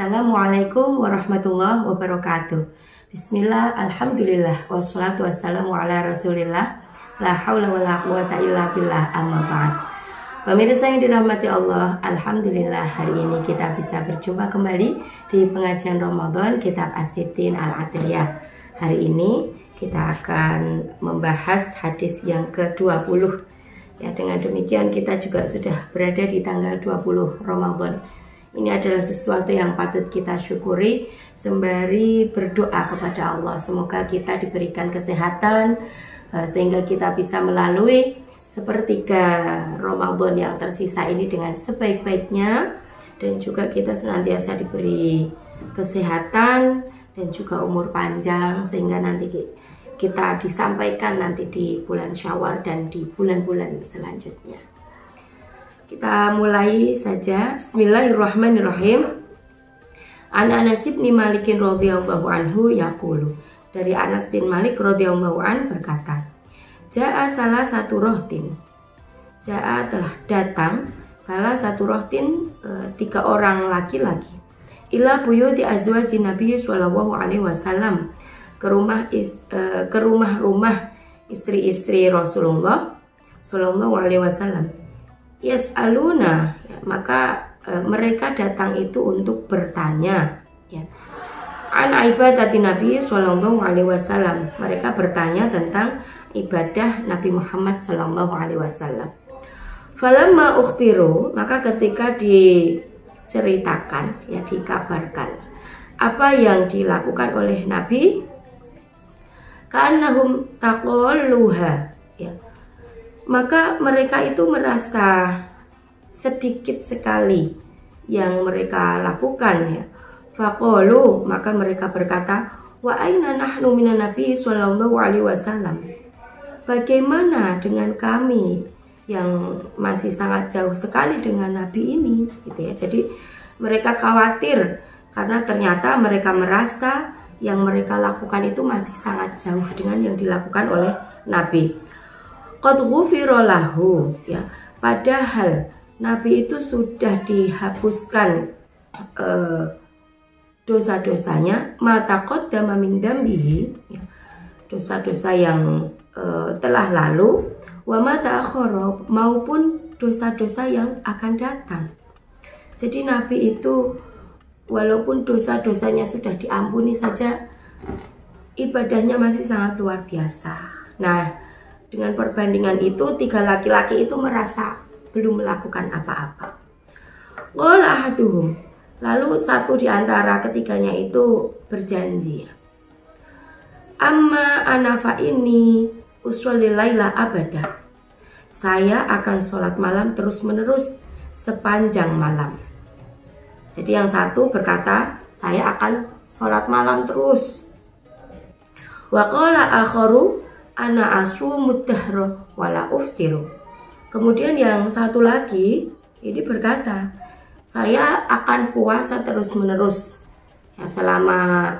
Assalamualaikum warahmatullahi wabarakatuh. Bismillah, alhamdulillah, wassalatu wassalamu ala rasulillah, la hawla wa la quwata illa billah, amma ba'd. Pemirsa yang dirahmati Allah, alhamdulillah hari ini kita bisa berjumpa kembali di pengajian Ramadan Kitab As-Sittin Al-Adliyah. Hari ini kita akan membahas hadis yang ke-20. Ya, dengan demikian kita juga sudah berada di tanggal 20 Ramadan. Ini adalah sesuatu yang patut kita syukuri sembari berdoa kepada Allah. Semoga kita diberikan kesehatan sehingga kita bisa melalui sepertiga Ramadan yang tersisa ini dengan sebaik-baiknya, dan juga kita senantiasa diberi kesehatan dan juga umur panjang sehingga nanti kita disampaikan nanti di bulan Syawal dan di bulan-bulan selanjutnya. Kita mulai saja. Bismillahirrahmanirrahim. An Anas bin Malik radhiyallahu anhu yaqulu. Dari Anas bin Malik radhiyallahu an berkata, Ja'a salah satu rohtin. Ja'a telah datang salah satu rohtin, 3 orang laki-laki. Ila buyuti azwaji Nabi sallallahu alaihi wasallam, ke rumah-rumah istri-istri Rasulullah sallallahu alaihi wasallam. Yas'aluna, ya, maka mereka datang itu untuk bertanya, ya. An ibadati Nabi sallallahu alaihi wasallam, mereka bertanya tentang ibadah Nabi Muhammad sallallahu alaihi wasallam. Falamma ukhbiru, maka ketika diceritakan, ya, dikabarkan apa yang dilakukan oleh Nabi, ka'annahum taqalluha, ya, maka mereka itu merasa sedikit sekali yang mereka lakukan, ya. Faqalu, maka mereka berkata, wa aina nahnu minan nabi sallallahu alaihi wasallam, bagaimana dengan kami yang masih sangat jauh sekali dengan nabi ini, gitu ya. Jadi mereka khawatir karena ternyata mereka merasa yang mereka lakukan itu masih sangat jauh dengan yang dilakukan oleh nabi. Qad ghufira lahu, ya, padahal Nabi itu sudah dihapuskan dosa-dosanya, mata qaddama min dambihi, ya, dosa-dosa yang telah lalu, wa mata akhara, maupun dosa-dosa yang akan datang. Jadi Nabi itu walaupun dosa-dosanya sudah diampuni saja, ibadahnya masih sangat luar biasa. Nah, dengan perbandingan itu, 3 laki-laki itu merasa belum melakukan apa-apa. Qala ahaduhum, lalu satu di antara ketiganya itu berjanji, amma ana fa ini usolli laila abada, saya akan sholat malam terus-menerus sepanjang malam. Jadi yang satu berkata, saya akan sholat malam terus. Wa qala akharu ana asumud dahra wala uftiru. Kemudian yang satu lagi ini berkata, saya akan puasa terus-menerus, ya, selama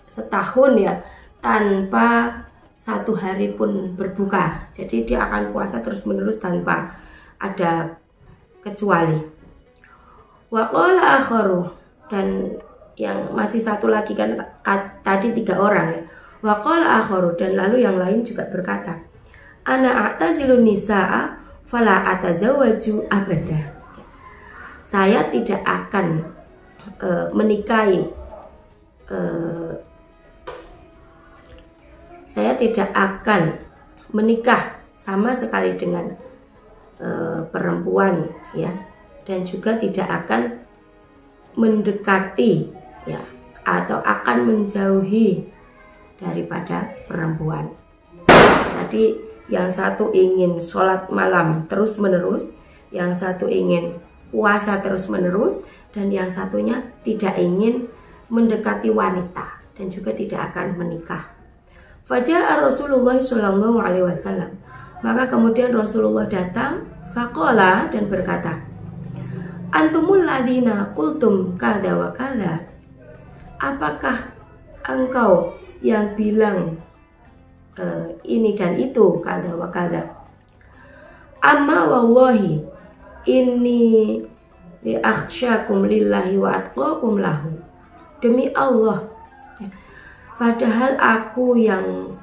setahun, ya, tanpa satu hari pun berbuka. Jadi dia akan puasa terus-menerus tanpa ada kecuali. Wa qala akharu, dan yang masih satu lagi kan tadi 3 orang, ya. Wa qala akharu, dan lalu yang lain juga berkata, ana a'tazilun nisaa fala atazawwaju abada, saya tidak akan menikahi, saya tidak akan menikah sama sekali dengan perempuan, ya, dan juga tidak akan mendekati, ya, atau akan menjauhi daripada perempuan. Tadi yang satu ingin sholat malam terus menerus, yang satu ingin puasa terus menerus, dan yang satunya tidak ingin mendekati wanita dan juga tidak akan menikah. Faja'a Rasulullah sallallahu alaihi wasallam, maka kemudian Rasulullah datang, faqala, dan berkata, antumul ladina qultum kada wa kada, apakah engkau yang bilang ini dan itu, kada wa kada. Amma wallahi inni li akhsyakum lillahi wa atqakum lahu. Demi Allah, padahal aku yang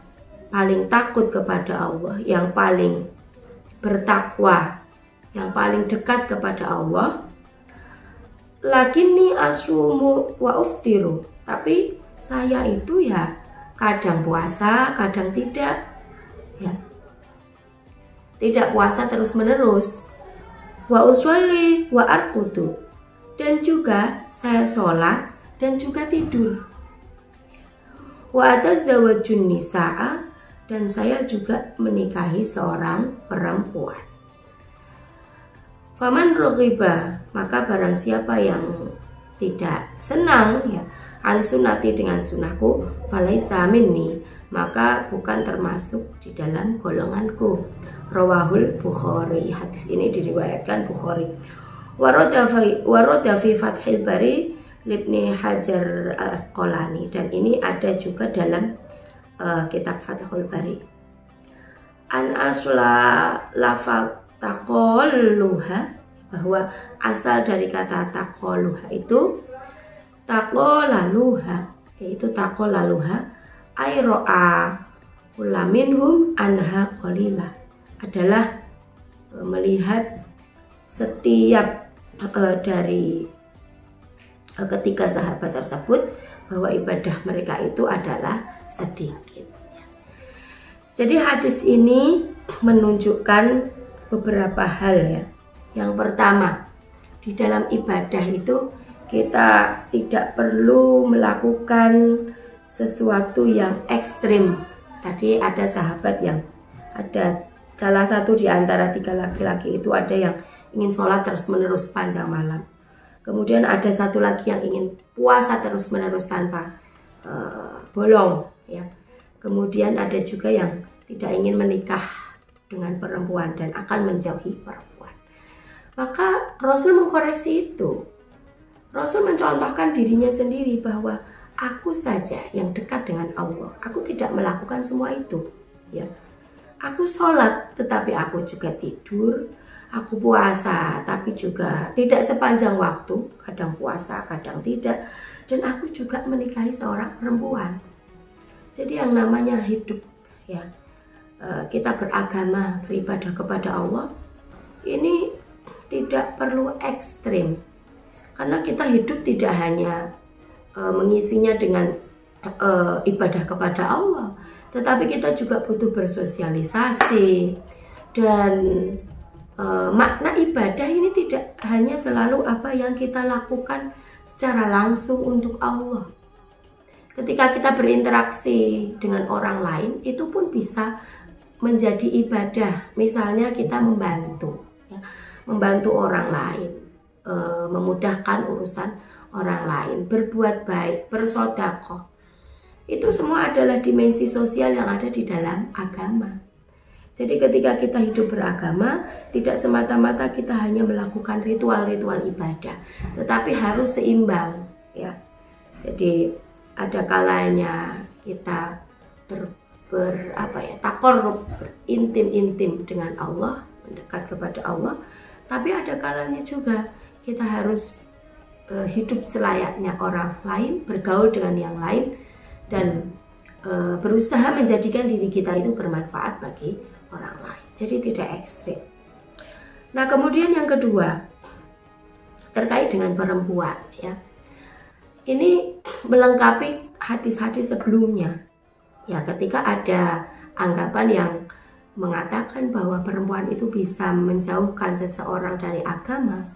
paling takut kepada Allah, yang paling bertakwa, yang paling dekat kepada Allah. Lakinni asumu wa uftiru, tapi saya itu ya kadang puasa, kadang tidak, ya. Tidak puasa terus menerus. Wa uswali wa arqudu, dan juga saya sholat dan juga tidur. Wa atazawwajun nisaa, dan saya juga menikahi seorang perempuan. Faman rughiba, maka barang siapa yang tidak senang ya an sunnati dengan sunnahku, falaisa minni, maka bukan termasuk di dalam golonganku. Rawahul Bukhari, hadis ini diriwayatkan Bukhari. Warada fi Fathil Bari Ibnu Hajar Al-Asqalani, dan ini ada juga dalam kitab Fathul Bari. An asla lafaz taqalluha, bahwa asal dari kata taqalluha itu taqalaluha, yaitu taqalaluha ay ra'a ulaminhum anha qalila, adalah melihat setiap dari ketiga sahabat tersebut bahwa ibadah mereka itu adalah sedikit. Jadi hadis ini menunjukkan beberapa hal ya. Yang pertama, di dalam ibadah itu kita tidak perlu melakukan sesuatu yang ekstrim. Tadi ada sahabat yang ada salah satu di antara tiga laki-laki itu ada yang ingin sholat terus menerus sepanjang malam. Kemudian ada satu lagi yang ingin puasa terus menerus tanpa bolong ya. Kemudian ada juga yang tidak ingin menikah dengan perempuan dan akan menjauhi perempuan. Maka Rasul mengkoreksi itu. Rasul mencontohkan dirinya sendiri bahwa aku saja yang dekat dengan Allah. Aku tidak melakukan semua itu ya. Aku sholat tetapi aku juga tidur. Aku puasa tapi juga tidak sepanjang waktu, kadang puasa, kadang tidak. Dan aku juga menikahi seorang perempuan. Jadi yang namanya hidup ya, kita beragama, beribadah kepada Allah, ini tidak perlu ekstrim. Karena kita hidup tidak hanya mengisinya dengan ibadah kepada Allah, tetapi kita juga butuh bersosialisasi. Dan makna ibadah ini tidak hanya selalu apa yang kita lakukan secara langsung untuk Allah. Ketika kita berinteraksi dengan orang lain, itu pun bisa menjadi ibadah. Misalnya kita membantu ya, membantu orang lain, memudahkan urusan orang lain, berbuat baik, bersedekah. Itu semua adalah dimensi sosial yang ada di dalam agama. Jadi ketika kita hidup beragama, tidak semata-mata kita hanya melakukan ritual-ritual ibadah, tetapi harus seimbang ya. Jadi ada kalanya kita takorub, intim dengan Allah, mendekat kepada Allah, tapi ada kalanya juga kita harus hidup selayaknya orang lain, bergaul dengan yang lain, dan berusaha menjadikan diri kita itu bermanfaat bagi orang lain. Jadi tidak ekstrim. Nah, kemudian yang kedua terkait dengan perempuan ya. Ini melengkapi hadis-hadis sebelumnya. Ya, ketika ada anggapan yang mengatakan bahwa perempuan itu bisa menjauhkan seseorang dari agama,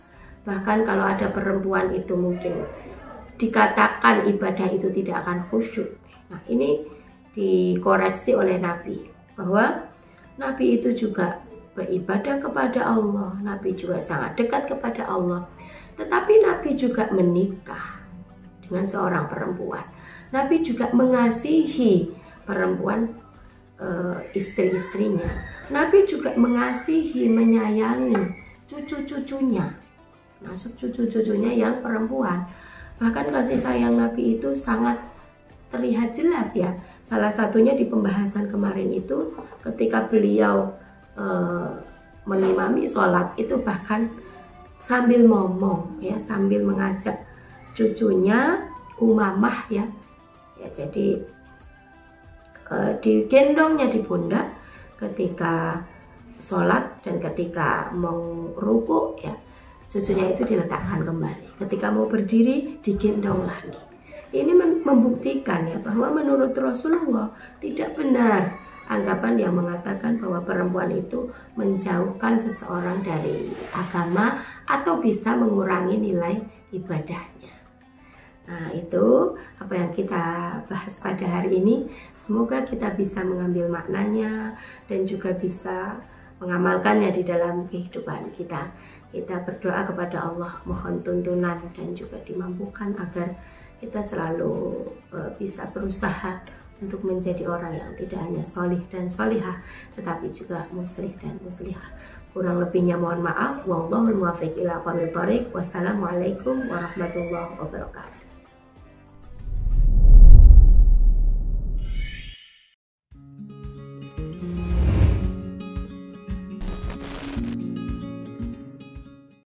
bahkan kalau ada perempuan itu mungkin dikatakan ibadah itu tidak akan khusyuk. Nah, ini dikoreksi oleh Nabi bahwa Nabi itu juga beribadah kepada Allah, Nabi juga sangat dekat kepada Allah, tetapi Nabi juga menikah dengan seorang perempuan. Nabi juga mengasihi perempuan, istri-istrinya. Nabi juga mengasihi, menyayangi cucu-cucunya, masuk cucu-cucunya yang perempuan. Bahkan kasih sayang Nabi itu sangat terlihat jelas ya. Salah satunya di pembahasan kemarin itu ketika beliau mengimami sholat itu, bahkan sambil ngomong ya, sambil mengajak cucunya Umamah ya. Ya, jadi digendongnya di pundak ketika sholat, dan ketika mau rukuk ya cucunya itu diletakkan kembali. Ketika mau berdiri digendong lagi. Ini membuktikan ya bahwa menurut Rasulullah tidak benar anggapan yang mengatakan bahwa perempuan itu menjauhkan seseorang dari agama atau bisa mengurangi nilai ibadahnya. Nah, itu apa yang kita bahas pada hari ini. Semoga kita bisa mengambil maknanya dan juga bisa mengamalkannya di dalam kehidupan kita. Kita berdoa kepada Allah, mohon tuntunan dan juga dimampukan agar kita selalu bisa berusaha untuk menjadi orang yang tidak hanya solih dan solihah, tetapi juga muslih dan muslihah. Kurang lebihnya mohon maaf. Wallahul muwaffiq ila aqwamit thoriq. Wassalamualaikum warahmatullahi wabarakatuh.